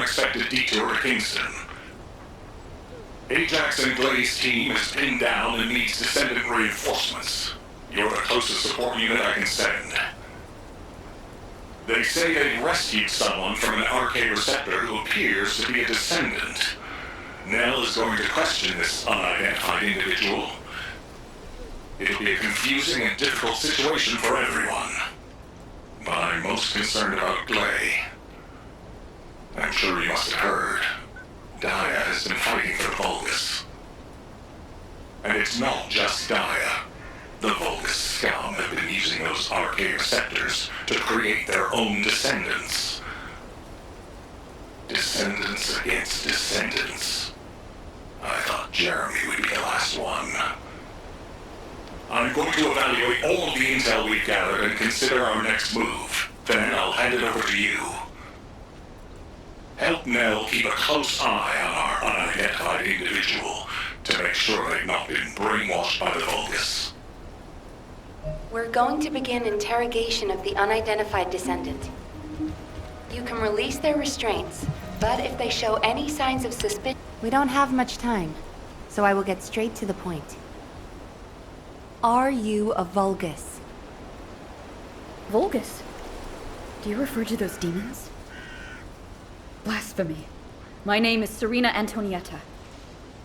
unexpected detour to Kingston. Ajax and Glade's team is pinned down and needs Descendant reinforcements. You're the closest support unit I can send. They say they rescued someone from an RK receptor who appears to be a Descendant. Nell is going to question this unidentified individual. It'll be a confusing and difficult situation for everyone. But I'm most concerned about Glay. I'm sure you must have heard. Daya has been fighting for the Vulgus. And it's not just Daya. The Vulgus scum have been using those RK receptors to create their own descendants. Descendants against descendants. I thought Jeremy would be the last one. I'm going to evaluate all the intel we've gathered and consider our next move. Then I'll hand it over to you. Help Nell keep a close eye on our unidentified individual to make sure they've not been brainwashed by the Vulgus. We're going to begin interrogation of the unidentified descendant. You can release their restraints, but if they show any signs of suspicion... We don't have much time, so I will get straight to the point. Are you a Vulgus? Vulgus? Do you refer to those demons? Blasphemy. My name is Serena Antonietta.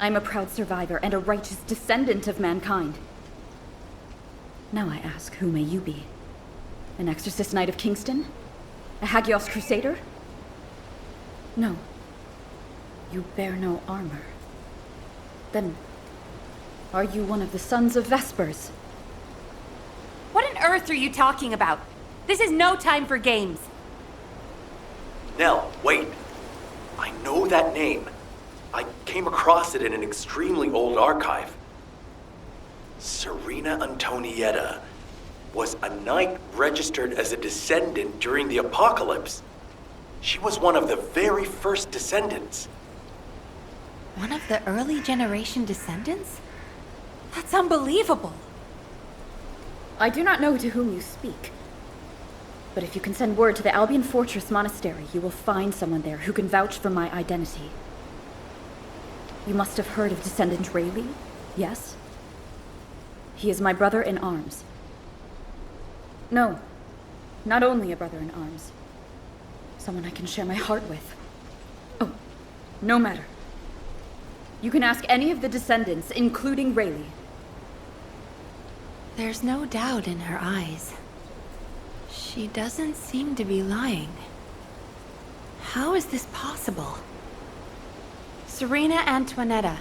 I'm a proud survivor and a righteous descendant of mankind. Now I ask, who may you be? An exorcist knight of Kingston? A Hagios crusader? No. You bear no armor. Then, are you one of the sons of Vespers? What on earth are you talking about? This is no time for games. Nell, wait. I know that name. I came across it in an extremely old archive. Serena Antonietta was a knight registered as a descendant during the apocalypse. She was one of the very first descendants. One of the early generation descendants? That's unbelievable. I do not know to whom you speak. But if you can send word to the Albion Fortress Monastery, you will find someone there who can vouch for my identity. You must have heard of Descendant Rayleigh, yes? He is my brother in arms. No, not only a brother in arms. Someone I can share my heart with. Oh, no matter. You can ask any of the descendants, including Rayleigh. There's no doubt in her eyes. She doesn't seem to be lying. How is this possible? Serena Antoinetta,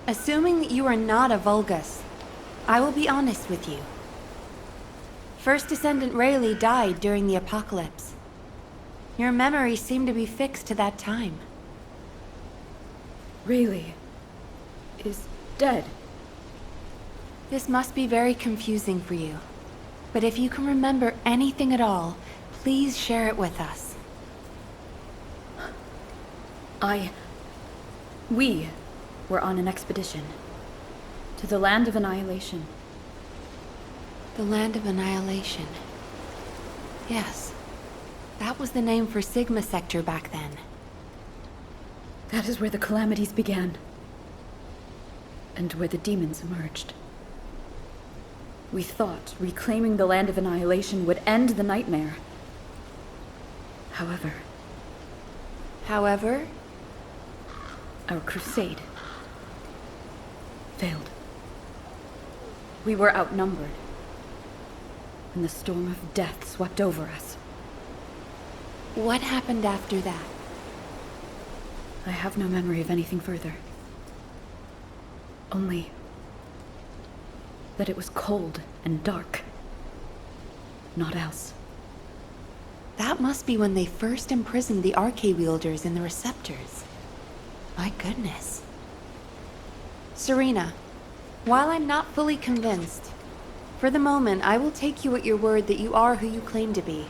assuming that you are not a Vulgus, I will be honest with you. First Descendant Rayleigh died during the apocalypse. Your memories seem to be fixed to that time. Rayleigh is dead. This must be very confusing for you. But if you can remember anything at all, please share it with us. We were on an expedition to the Land of Annihilation. The Land of Annihilation. Yes. That was the name for Sigma Sector back then. That is where the calamities began. And where the demons emerged. We thought reclaiming the Land of Annihilation would end the nightmare. However, our crusade failed. We were outnumbered, and the storm of death swept over us. What happened after that? I have no memory of anything further. Only that it was cold and dark. Not else. That must be when they first imprisoned the Arche-wielders in the receptors. My goodness. Serena, while I'm not fully convinced, for the moment I will take you at your word that you are who you claim to be.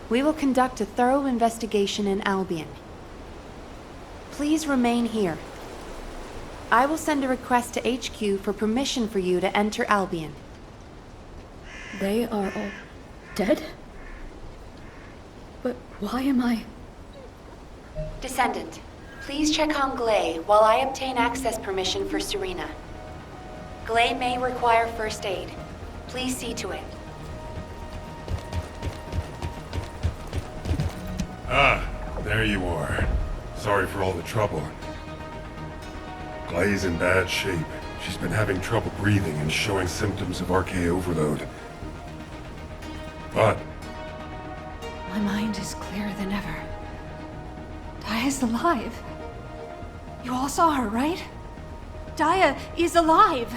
We will conduct a thorough investigation in Albion. Please remain here. I will send a request to HQ for permission for you to enter Albion. They are all dead? But why am I... Descendant, please check on Glay while I obtain access permission for Serena. Glay may require first aid. Please see to it. Ah, there you are. Sorry for all the trouble. Glay's in bad shape. She's been having trouble breathing and showing symptoms of RK overload. But My mind is clearer than ever. Daya's alive. You all saw her, right? Daya is alive.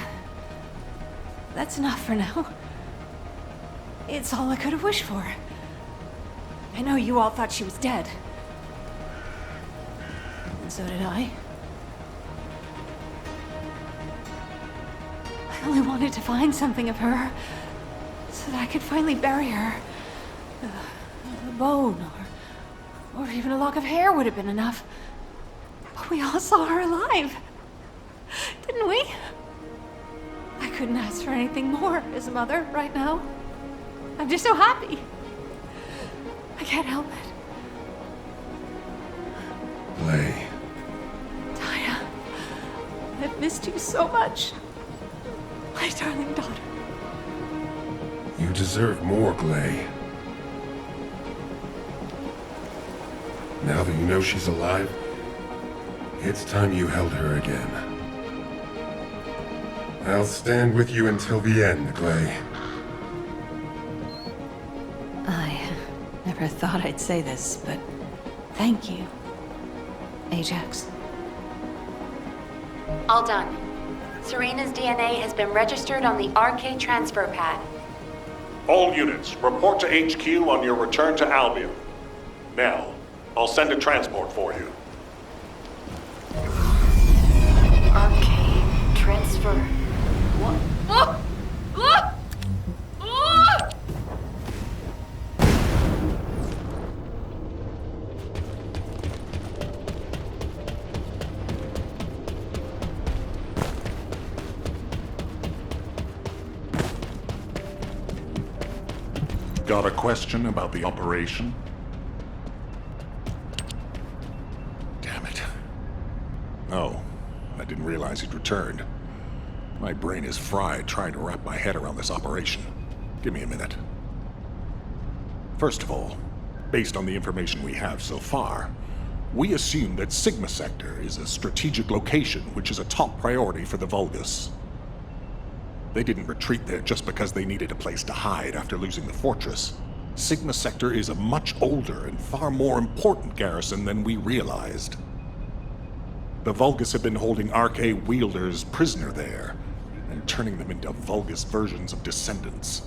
That's enough for now. It's all I could have wished for. I know you all thought she was dead. And so did I. I only wanted to find something of her, so that I could finally bury her. A bone, or even a lock of hair would have been enough. But we all saw her alive, didn't we? I couldn't ask for anything more as a mother right now. I'm just so happy. I can't help it. Glay, Daya, I've missed you so much. My darling daughter. you deserve more, Glay. Now that you know she's alive, it's time you held her again. I'll stand with you until the end, Glay. I never thought I'd say this, but thank you, Ajax. All done. Serena's DNA has been registered on the RK transfer pad. All units, report to HQ on your return to Albion. Now, I'll send a transport for you. RK transfer. What? Oh! Oh! Oh! Got a question about the operation? Damn it. Oh, I didn't realize he'd returned. My brain is fried trying to wrap my head around this operation. Give me a minute. First of all, based on the information we have so far, we assume that Sigma Sector is a strategic location which is a top priority for the Vulgus. They didn't retreat there just because they needed a place to hide after losing the fortress. Sigma Sector is a much older and far more important garrison than we realized. The Vulgus have been holding RK wielders prisoner there, and turning them into Vulgus versions of Descendants.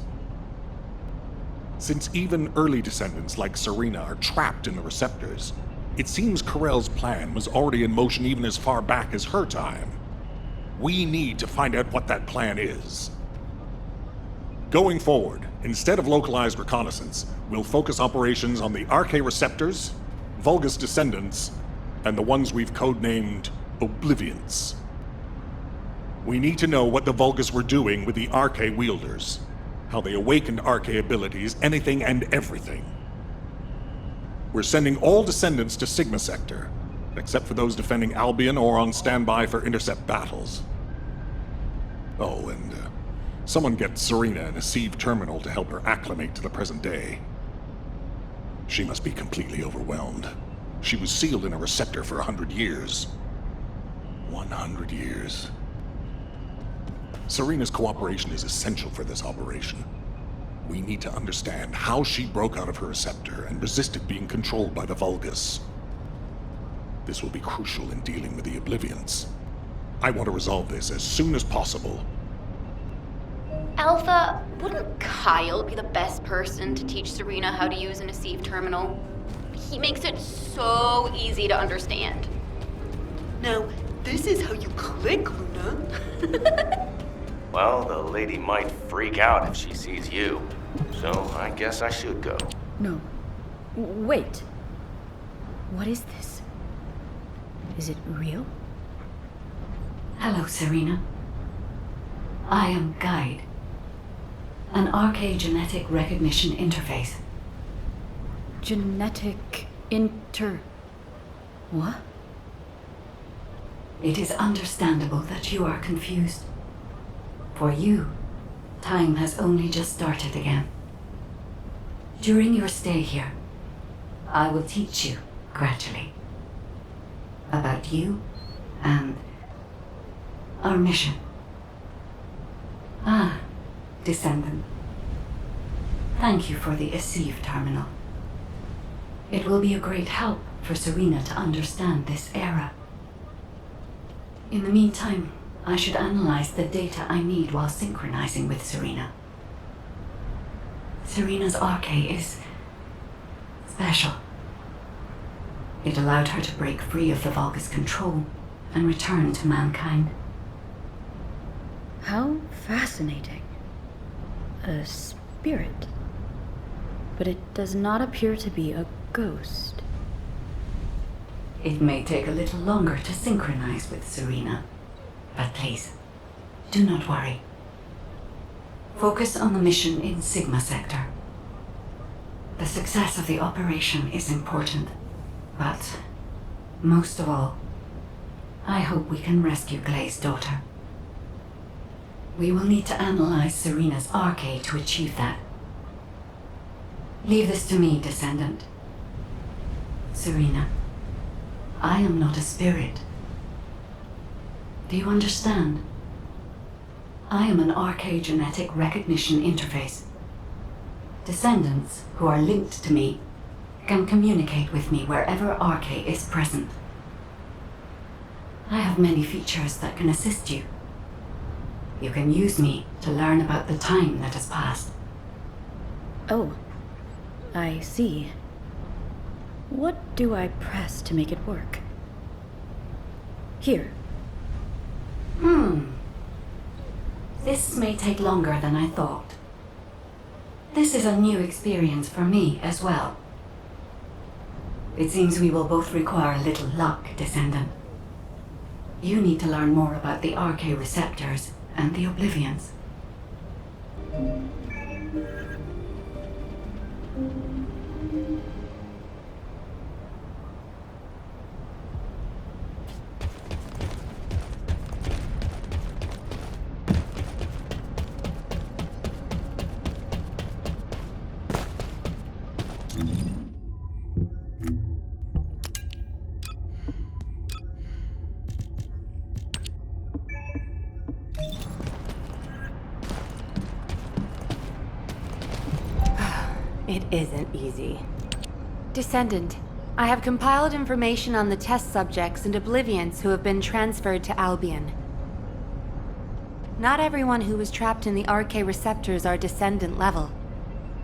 Since even early Descendants like Serena are trapped in the receptors, it seems Corell's plan was already in motion even as far back as her time. We need to find out what that plan is. Going forward, instead of localized reconnaissance, we'll focus operations on the RK receptors, Vulgus Descendants, and the ones we've codenamed Oblivions. We need to know what the Vulgus were doing with the RK wielders, how they awakened RK abilities, anything and everything. We're sending all Descendants to Sigma Sector, except for those defending Albion or on standby for intercept battles. Oh, and someone get Serena in a sieve terminal to help her acclimate to the present day. She must be completely overwhelmed. She was sealed in a receptor for 100 years. 100 years. Serena's cooperation is essential for this operation. We need to understand how she broke out of her receptor and resisted being controlled by the Vulgus. This will be crucial in dealing with the Oblivions. I want to resolve this as soon as possible. Alpha, wouldn't Kyle be the best person to teach Serena how to use an Sieve terminal? He makes it so easy to understand. Now, this is how you click, Luna. Well, the lady might freak out if she sees you. So I guess I should go. No. Wait. What is this? Is it real? Hello, Serena. I am Guide, an RK genetic recognition interface. Genetic What? It is understandable that you are confused. For you, time has only just started again. During your stay here, I will teach you, gradually, about you and our mission. Ah, Descendant. Thank you for the Eceive terminal. It will be a great help for Serena to understand this era. In the meantime, I should analyze the data I need while synchronizing with Serena. Serena's arche is special. It allowed her to break free of the Vulgus control and return to mankind. How fascinating. A spirit. But it does not appear to be a ghost. It may take a little longer to synchronize with Serena, but please, do not worry. Focus on the mission in Sigma Sector. The success of the operation is important, but most of all, I hope we can rescue Glay's daughter. We will need to analyze Serena's arche to achieve that. Leave this to me, Descendant. Serena, I am not a spirit. Do you understand? I am an archaeogenetic recognition interface. Descendants who are linked to me can communicate with me wherever arche is present. I have many features that can assist you. You can use me to learn about the time that has passed. Oh, I see. What do I press to make it work? Here. This may take longer than I thought. This is a new experience for me as well. It seems we will both require a little luck, Descendant. You need to learn more about the arche receptors and the Oblivions. It isn't easy. Descendant, I have compiled information on the test subjects and Oblivions who have been transferred to Albion. Not everyone who was trapped in the arche receptors are Descendant level.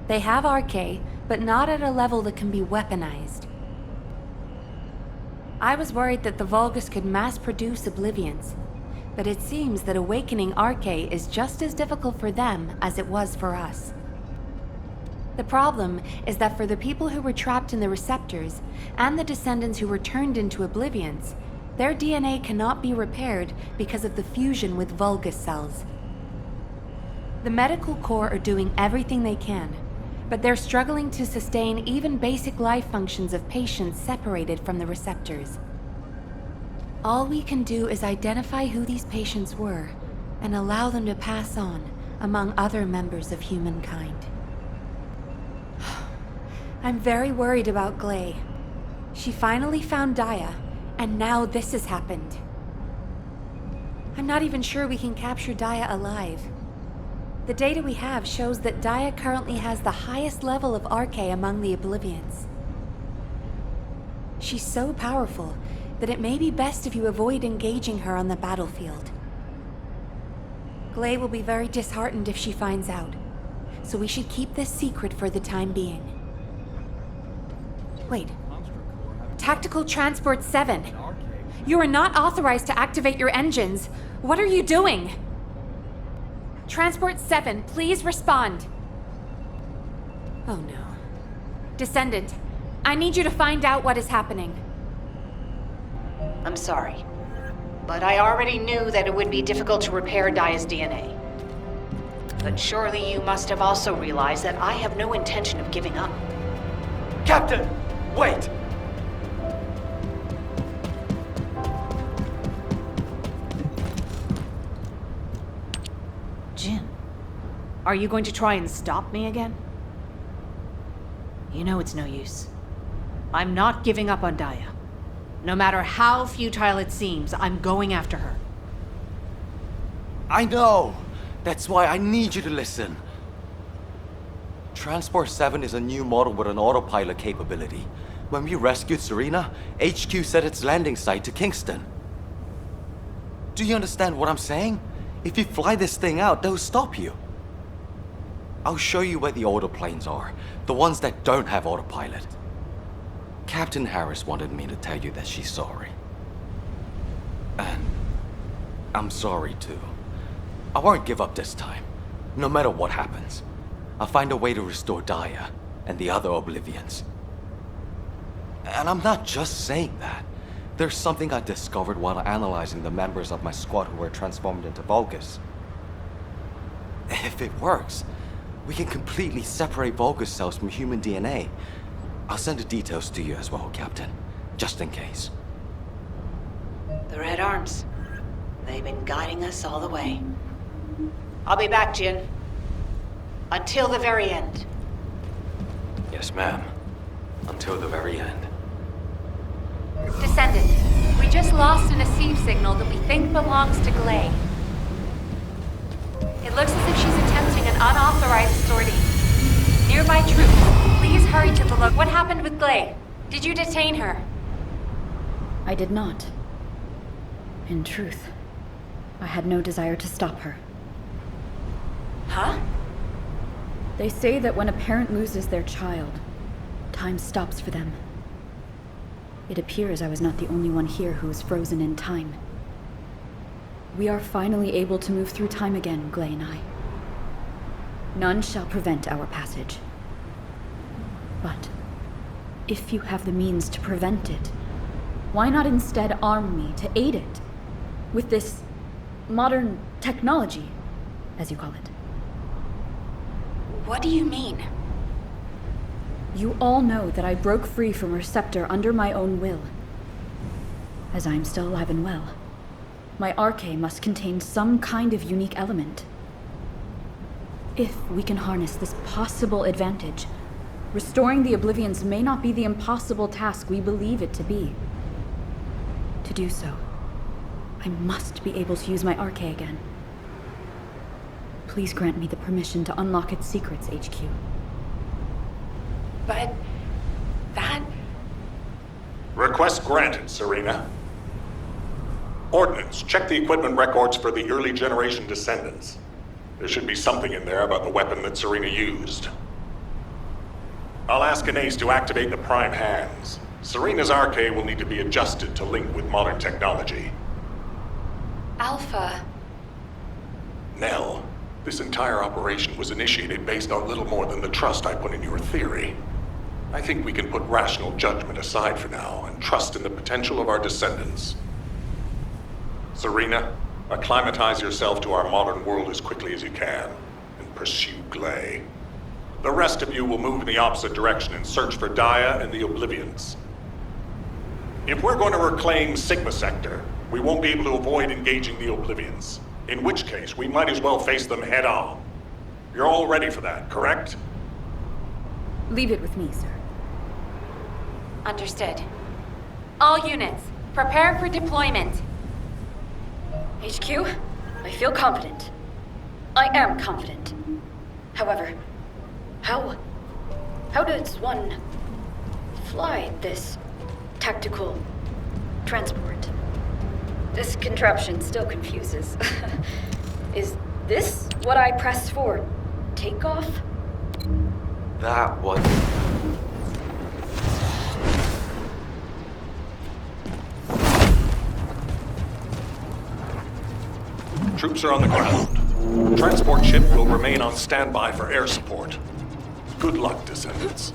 They have arche, but not at a level that can be weaponized. I was worried that the Vulgus could mass-produce Oblivions, but it seems that awakening arche is just as difficult for them as it was for us. The problem is that for the people who were trapped in the receptors, and the Descendants who were turned into Oblivions, their DNA cannot be repaired because of the fusion with Vulgus cells. The medical corps are doing everything they can, but they're struggling to sustain even basic life functions of patients separated from the receptors. All we can do is identify who these patients were, and allow them to pass on among other members of humankind. I'm very worried about Glay. She finally found Daya, and now this has happened. I'm not even sure we can capture Daya alive. The data we have shows that Daya currently has the highest level of arche among the Oblivions. She's so powerful that it may be best if you avoid engaging her on the battlefield. Glay will be very disheartened if she finds out, so we should keep this secret for the time being. Wait. Tactical Transport 7. You are not authorized to activate your engines. What are you doing? Transport 7, please respond. Oh no. Descendant, I need you to find out what is happening. I'm sorry, but I already knew that it would be difficult to repair Daya's DNA. But surely you must have also realized that I have no intention of giving up. Captain, wait! Are you going to try and stop me again? You know it's no use. I'm not giving up on Daya. No matter how futile it seems, I'm going after her. I know! That's why I need you to listen. Transport 7 is a new model with an autopilot capability. When we rescued Serena, HQ set its landing site to Kingston. Do you understand what I'm saying? If you fly this thing out, they'll stop you. I'll show you where the autoplanes are, the ones that don't have autopilot. Captain Harris wanted me to tell you that she's sorry. And I'm sorry too. I won't give up this time, no matter what happens. I'll find a way to restore Daya and the other Oblivions. And I'm not just saying that. There's something I discovered while analyzing the members of my squad who were transformed into Vulgus. If it works, we can completely separate Vulgus cells from human DNA. I'll send the details to you as well, Captain, just in case. The Red Arms. They've been guiding us all the way. I'll be back, Jin. Until the very end. Yes, ma'am. Until the very end. Descendant, we just lost an Asive signal that we think belongs to Glay. It looks as if she's attempting an unauthorized sortie. Nearby troops, please hurry to the What happened with Glay? Did you detain her? I did not. In truth, I had no desire to stop her. Huh? They say that when a parent loses their child, time stops for them. It appears I was not the only one here who is frozen in time. We are finally able to move through time again, Glay and I. None shall prevent our passage. But if you have the means to prevent it, why not instead arm me to aid it with this modern technology, as you call it? What do you mean? You all know that I broke free from Receptor under my own will. As I am still alive and well, my arche must contain some kind of unique element. If we can harness this possible advantage, restoring the Oblivions may not be the impossible task we believe it to be. To do so, I must be able to use my arche again. Please grant me the permission to unlock its secrets, HQ. But that... Request granted, Serena. Ordnance, check the equipment records for the early generation Descendants. There should be something in there about the weapon that Serena used. I'll ask Anais to activate the Prime Hands. Serena's arche will need to be adjusted to link with modern technology. Alpha... Nell, this entire operation was initiated based on little more than the trust I put in your theory. I think we can put rational judgment aside for now and trust in the potential of our Descendants. Serena, acclimatize yourself to our modern world as quickly as you can, and pursue Glay. The rest of you will move in the opposite direction and search for Daya and the Oblivions. If we're going to reclaim Sigma Sector, we won't be able to avoid engaging the Oblivions. In which case, we might as well face them head on. You're all ready for that, correct? Leave it with me, sir. Understood. All units, prepare for deployment. HQ, I feel confident. I am confident. However, how does one fly this tactical transport? This contraption still confuses. Is this what I press for takeoff? That was... Troops are on the ground. Transport ship will remain on standby for air support. Good luck, Descendants.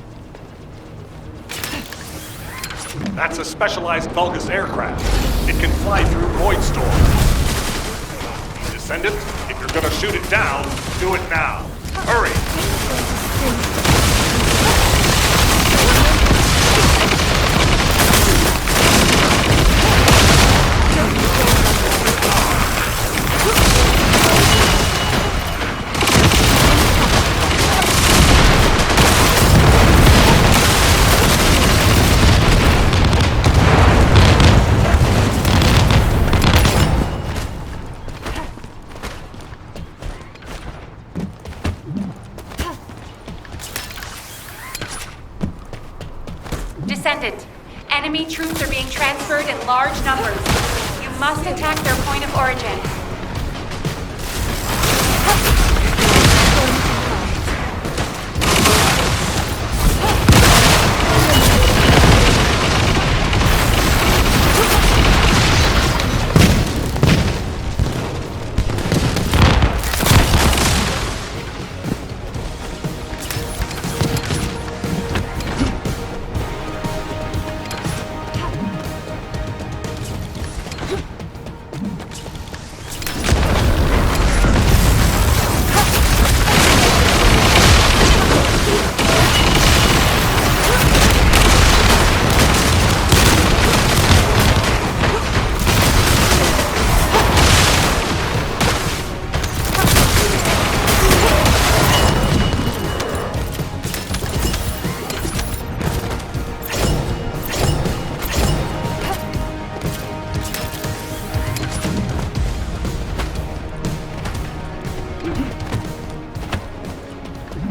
That's a specialized Vulgus aircraft. It can fly through void storm. Descendant, if you're gonna shoot it down, do it now. Hurry! Enemy troops are being transferred in large numbers. You must attack their point of origin.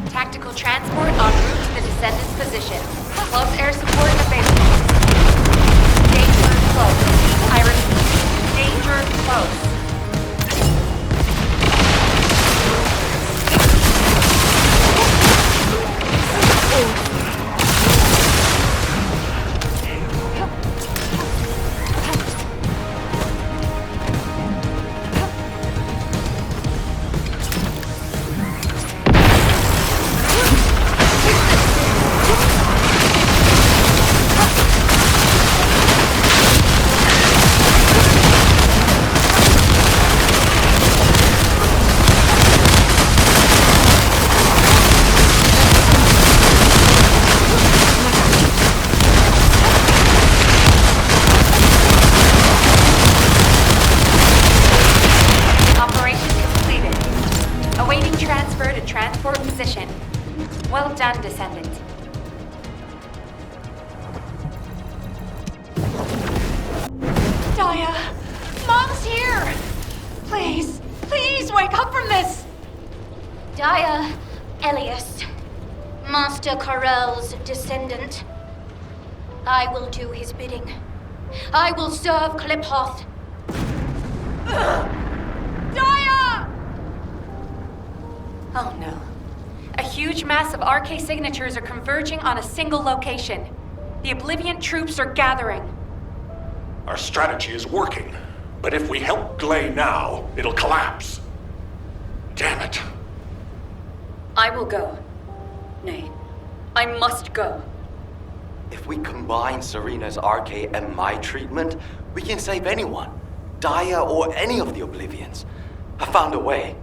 Tactical transport en route to the Descendant's position. Close air support available. Danger close. I repeat, danger close. Position. Well done, Descendant. Daya! Mom's here! Please, please wake up from this! Daya, Elias, Master Karel's descendant. I will do his bidding. I will serve Kliphoth. Daya! Oh no. A huge mass of RK signatures are converging on a single location. The Oblivion troops are gathering. Our strategy is working, but if we help Glay now, it'll collapse. Damn it. I will go. Nay, I must go. If we combine Serena's RK and my treatment, we can save anyone. Daya or any of the Oblivions. I found a way.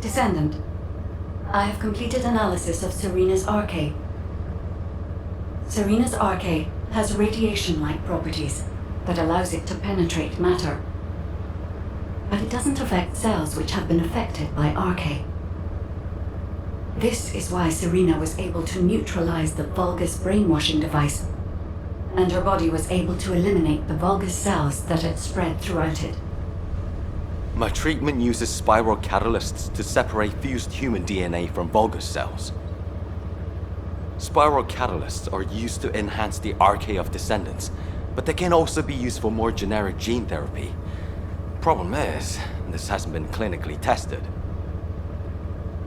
Descendant, I have completed analysis of Serena's RK. Serena's RK has radiation-like properties that allows it to penetrate matter. But it doesn't affect cells which have been affected by RK. This is why Serena was able to neutralize the Vulgus brainwashing device, and her body was able to eliminate the Vulgus cells that had spread throughout it. My treatment uses spiral catalysts to separate fused human DNA from Vulgus cells. Spiral catalysts are used to enhance the RK of Descendants, but they can also be used for more generic gene therapy. Problem is, this hasn't been clinically tested.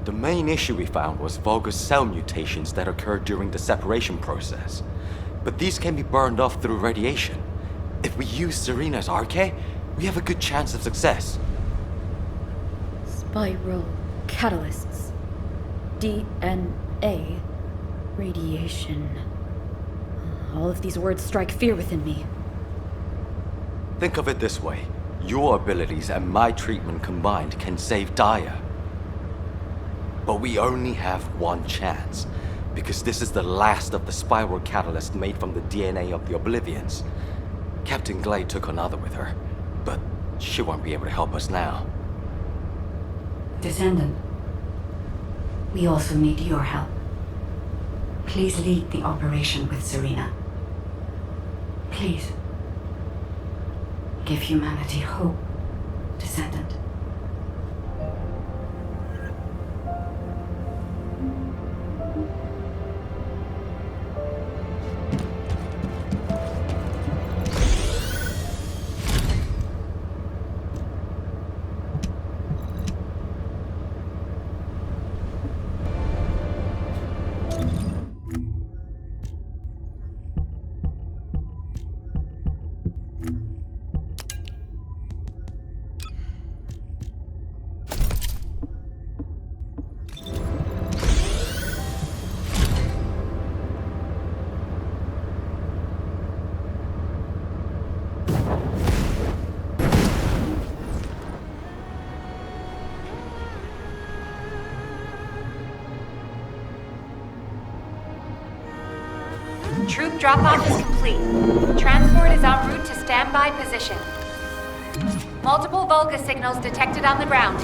The main issue we found was Vulgus cell mutations that occurred during the separation process. But these can be burned off through radiation. If we use Serena's RK, we have a good chance of success. Spiral catalysts. DNA. Radiation. All of these words strike fear within me. Think of it this way. Your abilities and my treatment combined can save Daya. But we only have one chance, because this is the last of the spiral catalyst made from the DNA of the Oblivions. Captain Glay took another with her, but she won't be able to help us now. Descendant, we also need your help. Please lead the operation with Serena. Please. Give humanity hope, Descendant. Troop drop-off is complete. Transport is en route to standby position. Multiple Volga signals detected on the ground.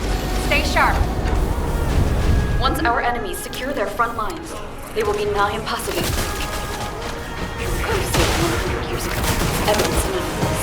Stay sharp. Once our enemies secure their front lines, they will be nigh impossible to break. Could have saved 100 years ago. Evidence none of this.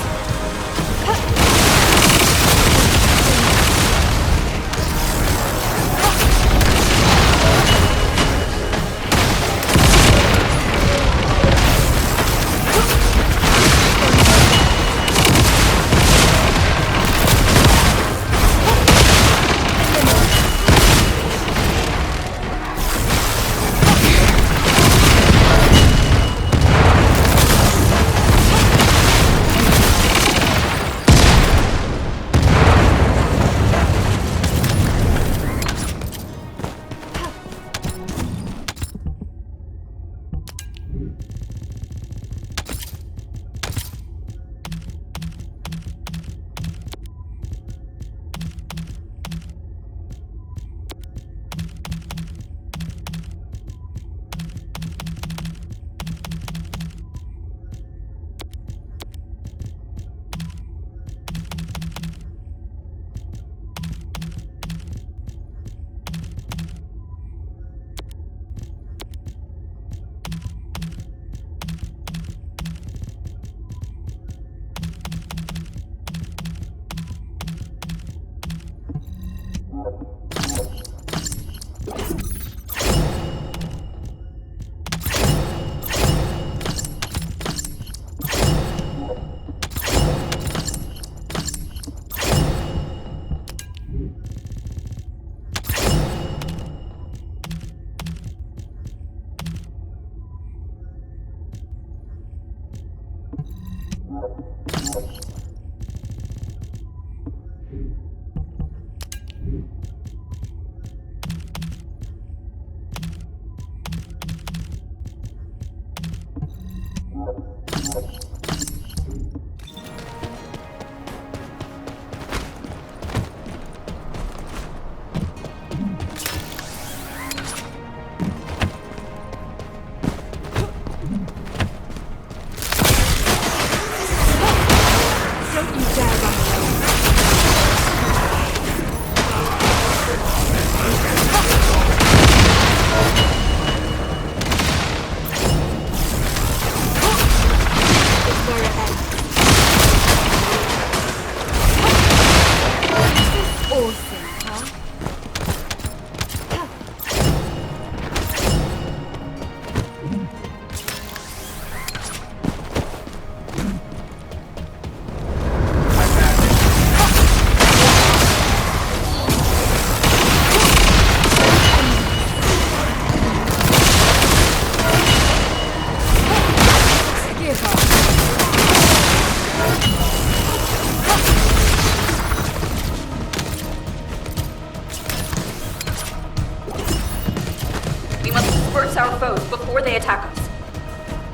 our foes before they attack us.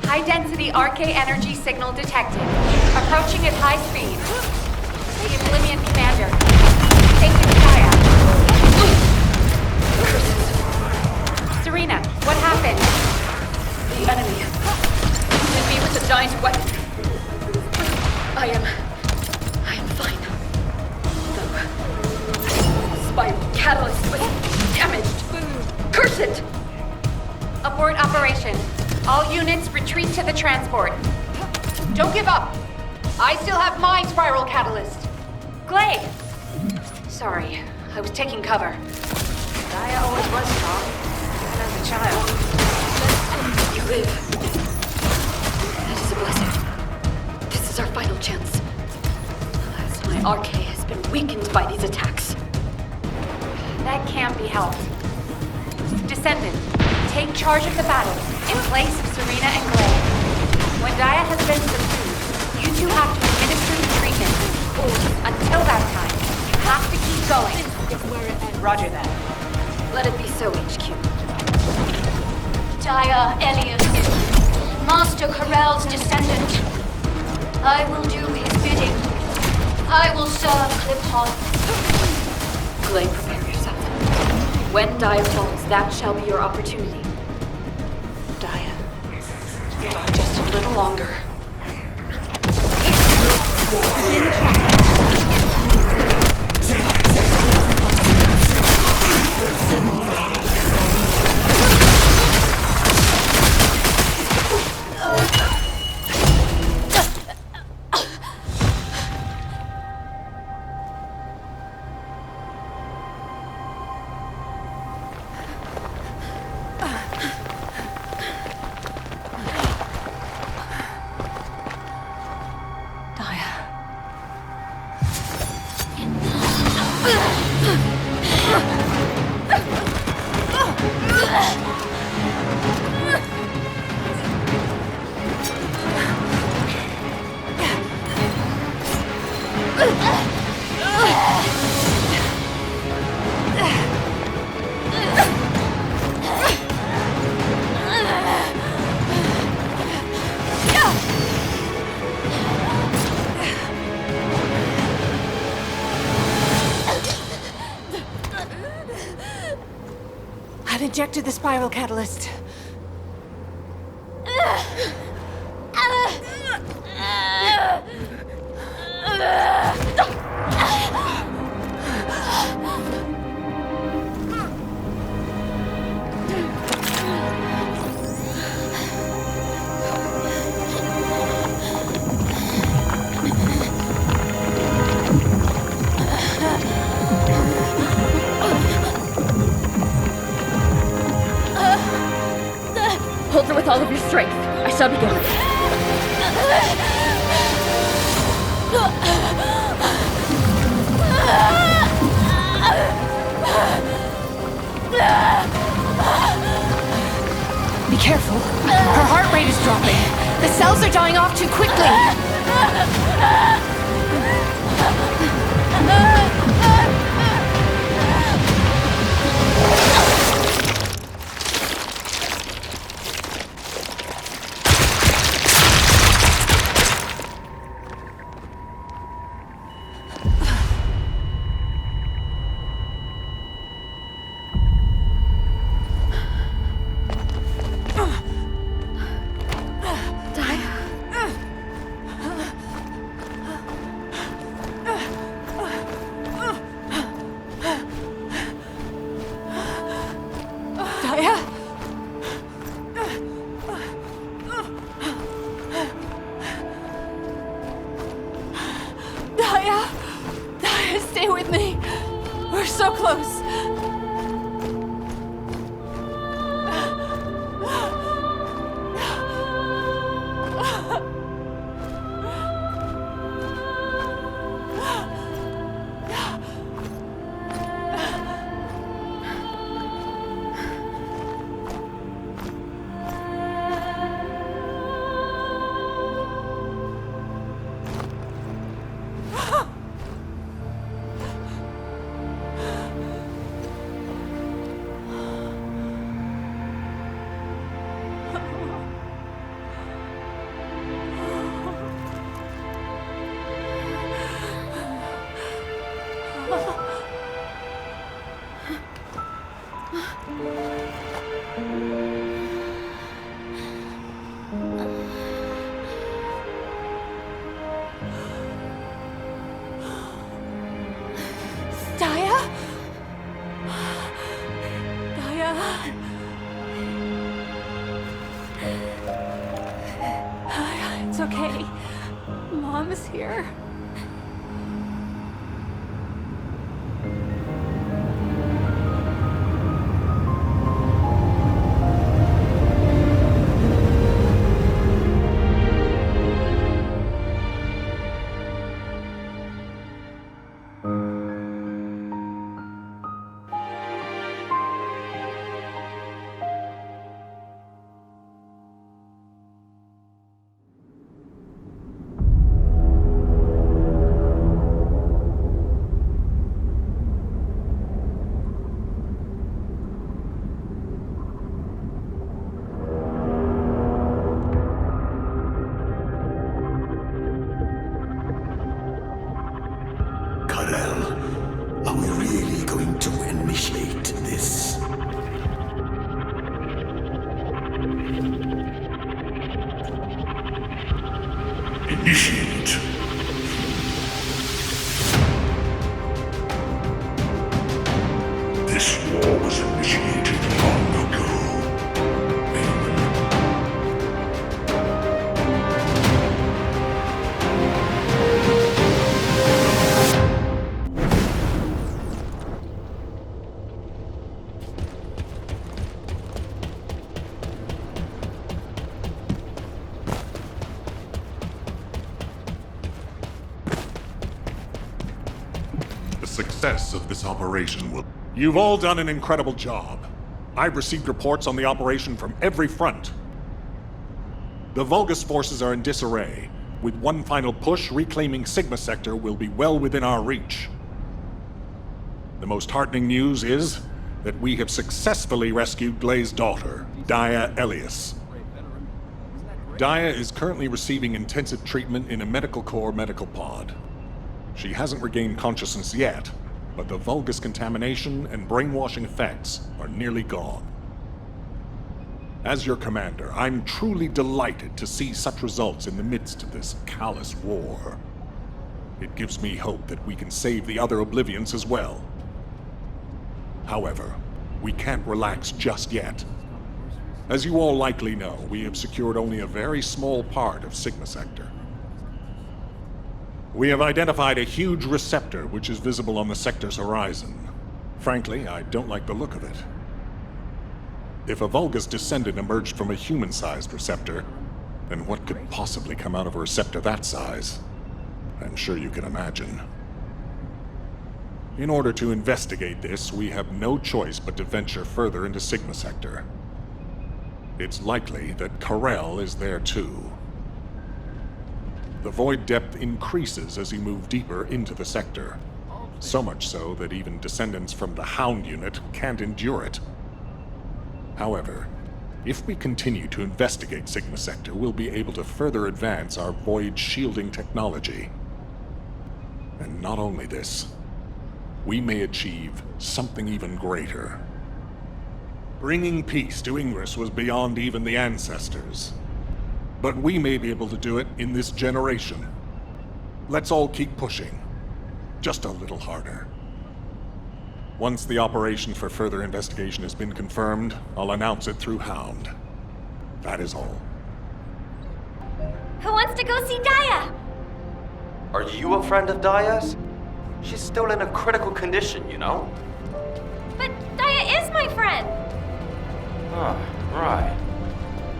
High-density RK energy signal detected. Approaching at high speed. The Oblivion Commander. Taking fire. Serena, what happened? The enemy hit me with a giant weapon. I am fine. The spiral catalyst was damaged. Curse it! Abort Abort operation. All units retreat to the transport. Don't give up! I still have my spiral catalyst! Glade! Sorry, I was taking cover. Gaia always was strong, even as a child. You live. That is a blessing. This is our final chance. As my RK has been weakened by these attacks. That can't be helped. Descendant, take charge of the battle in place of Serena and Glade. When Gaia has been subdued, you two have to administer the treatment. Until that time, you have to keep going. Roger that. Let it be so, HQ. Dia Elias, Master Corell's descendant. I will do his bidding. I will serve Clipon. Glade, prepare yourself. When Dia falls, that shall be your opportunity. Dia, just a little longer. I've injected the spiral catalyst. Hold her with all of your strength. I shall begin. Be careful. Her heart rate is dropping. The cells are dying off too quickly. Stay with me. We're so close. It's okay. Mom is here. Are we really going to initiate this? Initiate. This war was initiated long ago. The success of this operation will... You've all done an incredible job. I've received reports on the operation from every front. The Vulgus forces are in disarray. With one final push, reclaiming Sigma Sector will be well within our reach. The most heartening news is that we have successfully rescued Glay's daughter, Dia Elias. Dia is currently receiving intensive treatment in a Medical Corps medical pod. She hasn't regained consciousness yet, but the Vulgus contamination and brainwashing effects are nearly gone. As your commander, I'm truly delighted to see such results in the midst of this callous war. It gives me hope that we can save the other Oblivions as well. However, we can't relax just yet. As you all likely know, we have secured only a very small part of Sigma Sector. We have identified a huge receptor which is visible on the sector's horizon. Frankly, I don't like the look of it. If a Vulgus descendant emerged from a human-sized receptor, then what could possibly come out of a receptor that size? I'm sure you can imagine. In order to investigate this, we have no choice but to venture further into Sigma Sector. It's likely that Karel is there too. The void depth increases as you move deeper into the sector. So much so that even descendants from the Hound unit can't endure it. However, if we continue to investigate Sigma Sector, we'll be able to further advance our void shielding technology. And not only this, we may achieve something even greater. Bringing peace to Ingress was beyond even the ancestors. But we may be able to do it in this generation. Let's all keep pushing. Just a little harder. Once the operation for further investigation has been confirmed, I'll announce it through Hound. That is all. Who wants to go see Dia? Are you a friend of Dia's? She's still in a critical condition, you know? But Dia is my friend! Oh, right.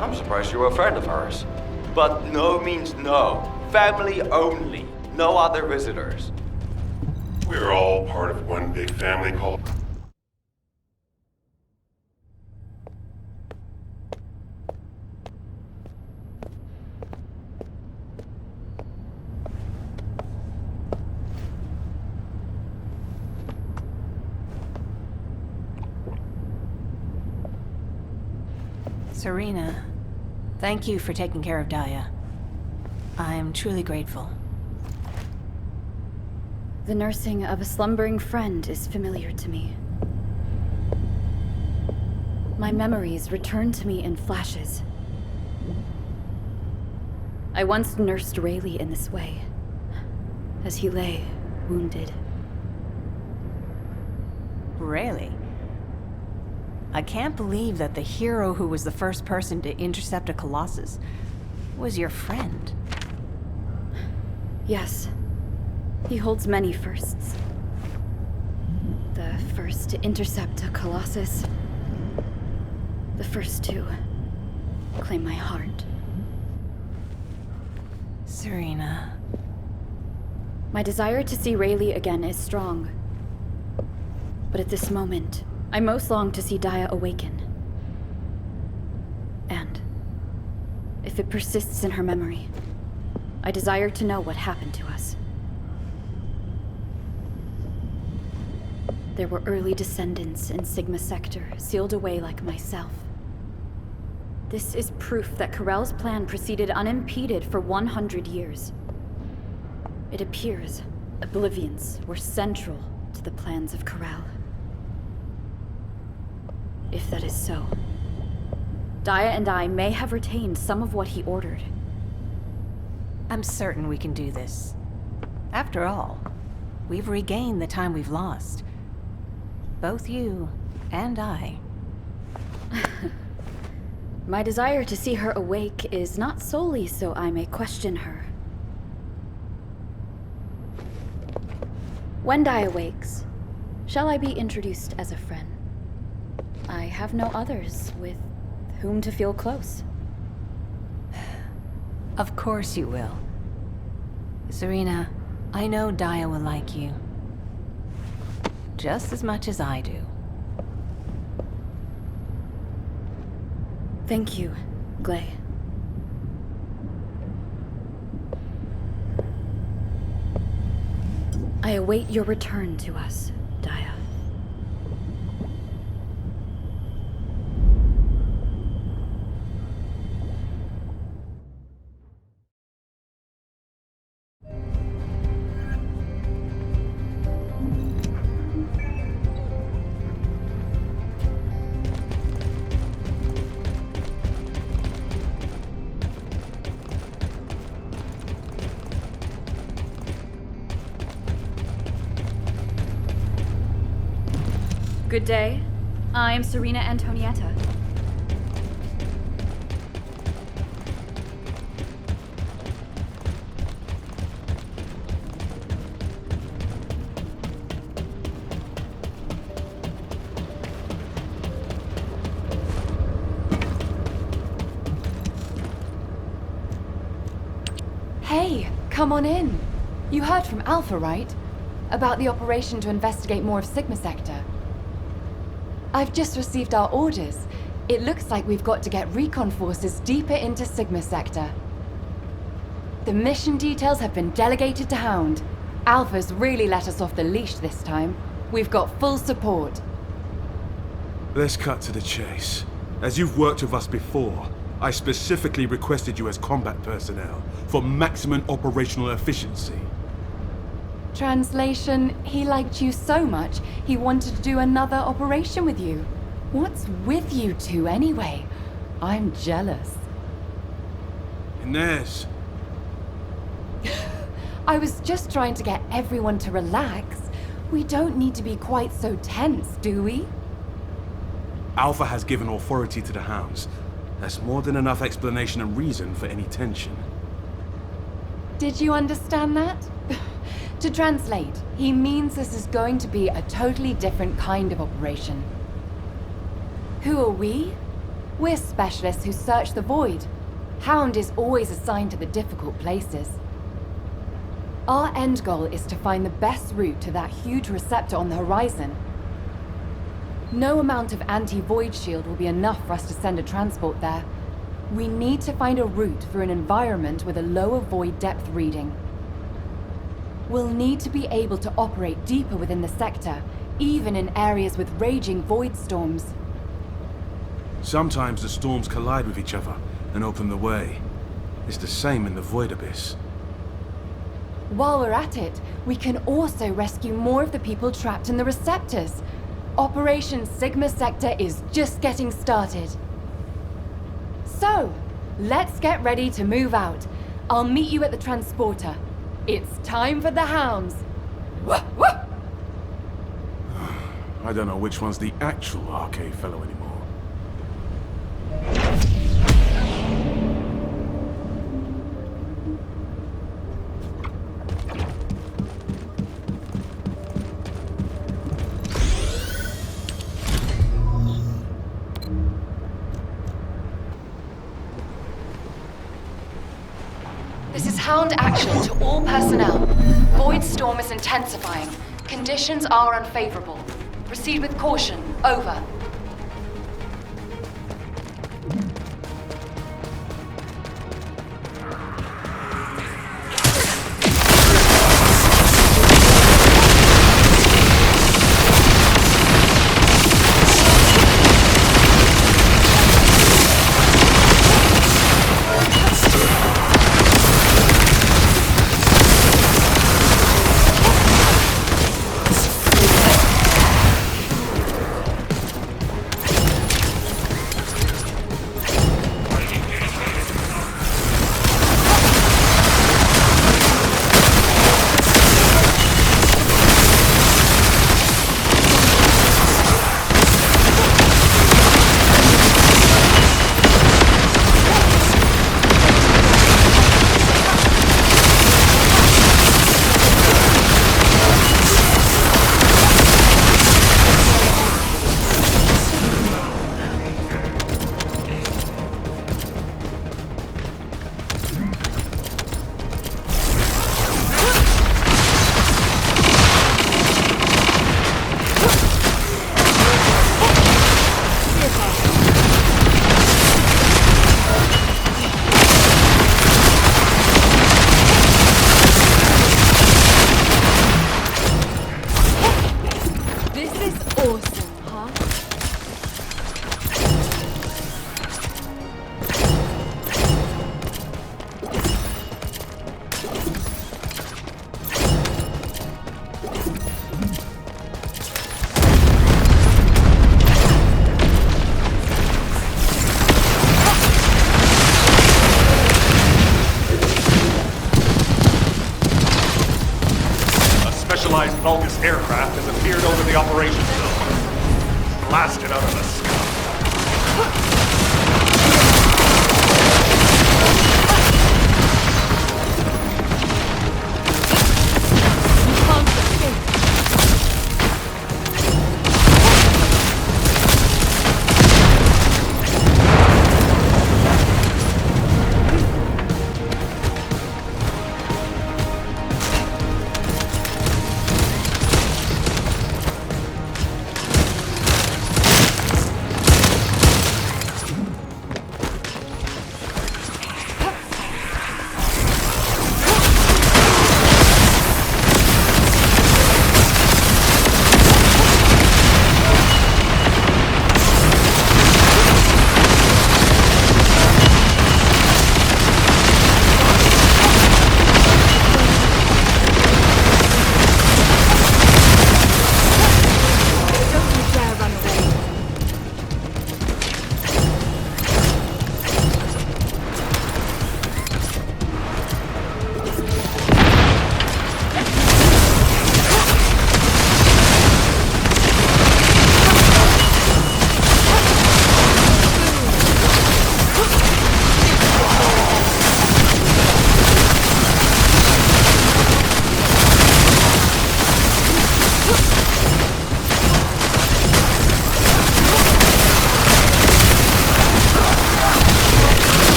I'm surprised you're a friend of hers. But no means no. Family only. No other visitors. We're all part of one big family called... Serena, thank you for taking care of Dia. I'm truly grateful. The nursing of a slumbering friend is familiar to me. My memories return to me in flashes. I once nursed Rayleigh in this way, as he lay, wounded. Rayleigh? I can't believe that the hero who was the first person to intercept a Colossus was your friend. Yes. He holds many firsts. The first to intercept a Colossus. The first to claim my heart. Serena. My desire to see Rayleigh again is strong. But at this moment, I most long to see Dia awaken. And if it persists in her memory, I desire to know what happened to us. There were early descendants in Sigma Sector, sealed away like myself. This is proof that Corell's plan proceeded unimpeded for 100 years. It appears Oblivions were central to the plans of Corell. If that is so, Dia and I may have retained some of what he ordered. I'm certain we can do this. After all, we've regained the time we've lost. Both you and I. My desire to see her awake is not solely so I may question her. When Dia wakes, shall I be introduced as a friend? I have no others with whom to feel close. Of course you will. Serena, I know Dia will like you. Just as much as I do. Thank you, Glay. I await your return to us, Dia. Good day. I'm Serena Antonietta. Hey, come on in. You heard from Alpha, right? About the operation to investigate more of Sigma Sector. I've just received our orders. It looks like we've got to get recon forces deeper into Sigma Sector. The mission details have been delegated to Hound. Alpha's really let us off the leash this time. We've got full support. Let's cut to the chase. As you've worked with us before, I specifically requested you as combat personnel for maximum operational efficiency. Translation, he liked you so much, he wanted to do another operation with you. What's with you two anyway? I'm jealous. Inez. I was just trying to get everyone to relax. We don't need to be quite so tense, do we? Alpha has given authority to the Hounds. That's more than enough explanation and reason for any tension. Did you understand that? To translate, he means this is going to be a totally different kind of operation. Who are we? We're specialists who search the void. Hound is always assigned to the difficult places. Our end goal is to find the best route to that huge receptor on the horizon. No amount of anti-void shield will be enough for us to send a transport there. We need to find a route through an environment with a lower void depth reading. We'll need to be able to operate deeper within the sector, even in areas with raging void storms. Sometimes the storms collide with each other and open the way. It's the same in the void abyss. While we're at it, we can also rescue more of the people trapped in the receptors. Operation Sigma Sector is just getting started. So, let's get ready to move out. I'll meet you at the transporter. It's time for the Hounds. Wah, wah! I don't know which one's the actual arcade fellow anymore. This is Hound Action to all personnel. Void storm is intensifying. Conditions are unfavorable. Proceed with caution. Over. Vulgus aircraft has appeared over the operations zone. Blasted out of the sky.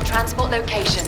Transport location.